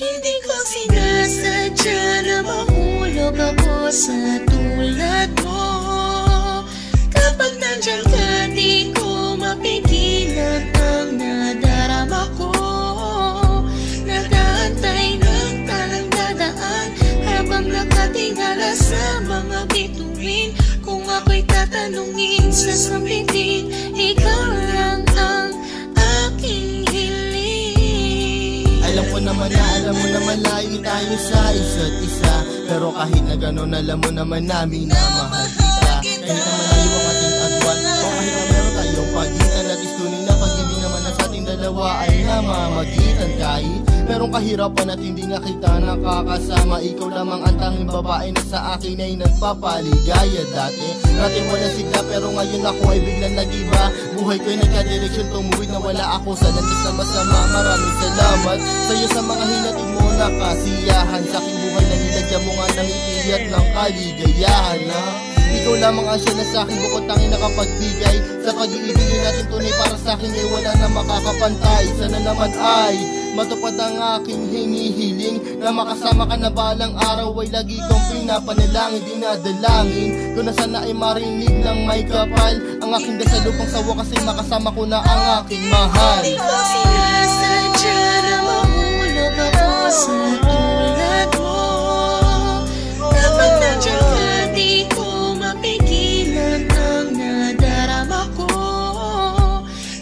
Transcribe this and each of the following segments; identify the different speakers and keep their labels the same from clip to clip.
Speaker 1: Hindi ko sinasadya na mahulog ako sa tulad mo. Kapag nandiyan ka, di ko mapigilan ang nadarama ko. Nag-aantay ng talang dadaan habang nakatingala sa mga bituin. Kung ako'y tatanungin, sasabihin, ikaw lang ang aking hiling.
Speaker 2: Alam mo naman layo tayo sa isa't isa, pero kahit na gano'n alam mo naman namin na mahal kita. Kahit na malayo ang ating agwan, o kahit na meron tayong pagitan, at istunin na pag-ibig naman na sa ating dalawa ay namamagitan. Kahit merong kahirapan at hindi na kita nakakasama, ikaw lamang ang tanging babae na sa akin ay nagpapaligaya. Dati walang sigla, pero ngayon ako ay biglang nag-iba. Buhay ko'y nagka-direksyon, tumuwid na wala ako sa landas na masama. Maraming salamat sa'yo sa mga hinatid mo na kasiyahan. Sa aking buhay na nilagyan mo nga ng ngiti at ng kaligayahan, ha? Ikaw lamang ang siya na sa'kin, bukod tanging nakapagbigay sa pag-iibigin natin tunay para sa'kin ay wala na makakapantay. Sana naman ay matupad ang aking hinihiling, na makasama ka na balang araw ay lagi kong pinapanalangin. Dinadalangin ko na sana ay marinig ng may kapal ang aking dasal upang sa wakas ay makasama ko na ang aking mahal.
Speaker 1: Hindi ko sinasadya na mahulog ako sa tulad mo. Kapag nandiyan ka, di ko mapigilan ang nadarama ko.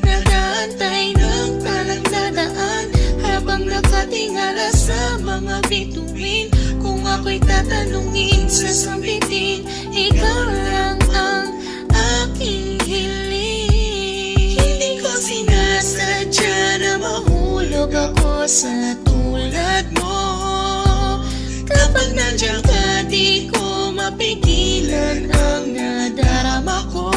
Speaker 1: Nag-aantay ng talang dadaan habang nakatingala sa mga bituin. Kung ako'y tatanungin, sasabihin, ikaw lang ang aking hiling. Hindi ko sinasadya na mahulog ako sa tulad mo. Kapag nandiyan ka, di ko mapigilan ang nadarama ko.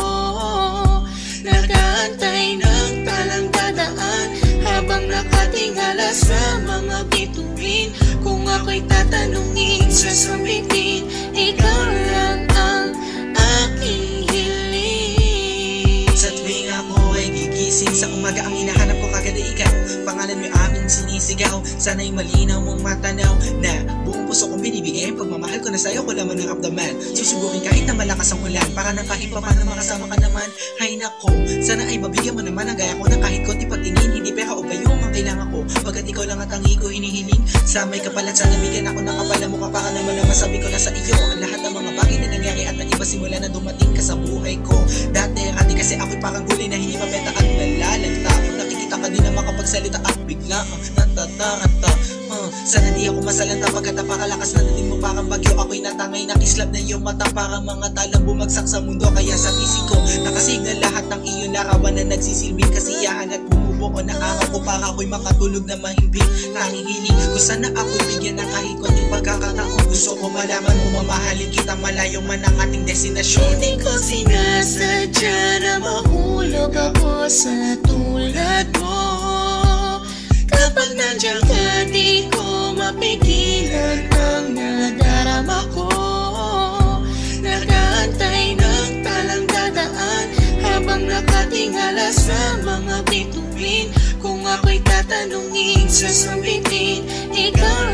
Speaker 1: Nag-aantay ng talang dadaan habang nakatingala sa mga bituin. Kung ako'y tatanungin, sasabihin, ikaw lang ang aking hiling.
Speaker 3: Sa tuwing ako ay gigising sa umaga, ang hinahanap ko kagad ay ikaw. Pangalan mo aming sinisigaw, sana'y malinaw mong matanaw na buong puso kong binibigay. Pagmamahal ko na sa'yo, ko laman ng abdaman. Susubukin kahit na malakas ang ulan, para nang kahit pa paano makasama ka naman. Hay nako, sana ay mabigyan mo naman ang gaya ko na kahit konti pagtingin. Hindi pera o gayong ang kailangan ko, pagkat ikaw lang ang tangi ko hinihiling. Sa may kapalat sa nabigyan ako ng kapala mo, para naman na masabi ko na sa iyo ang lahat ng mga bagay na nangyari at nag-iba simula na dumating ka sa buhay ko. Dati kasi ako'y parang gulay na hindi mabenta at nalalanta. Nakikita ka din na makapagsalita at bigla natataranta. Sana di ako masalanta pagkat napakalakas na dating mo parang bagyo. Ako'y natangay na kislap na iyong mata, parang mga talang bumagsak sa mundo. Kaya sa isip ko nakasignal lahat ng iyong larawan na nagsisilbing kasiyahan at bumubuo na araw ko para ako'y makatulog na mahimbing. Tanging hiling ko sana ako'y bigyan ng kahit konting pagkakataon. Gusto ko malaman mo mamahalin kita malayo man ang ating destinasyon.
Speaker 1: Hindi ko sinasadya na mahulog ako sa tulad mo. Kapag nandiyan ka, di ko mapigilan ang nadarama ko. Nag-aantay ng talang dadaan habang nakatingala sa mga bituin. Kung ako'y tatanungin, sasabihin, ikaw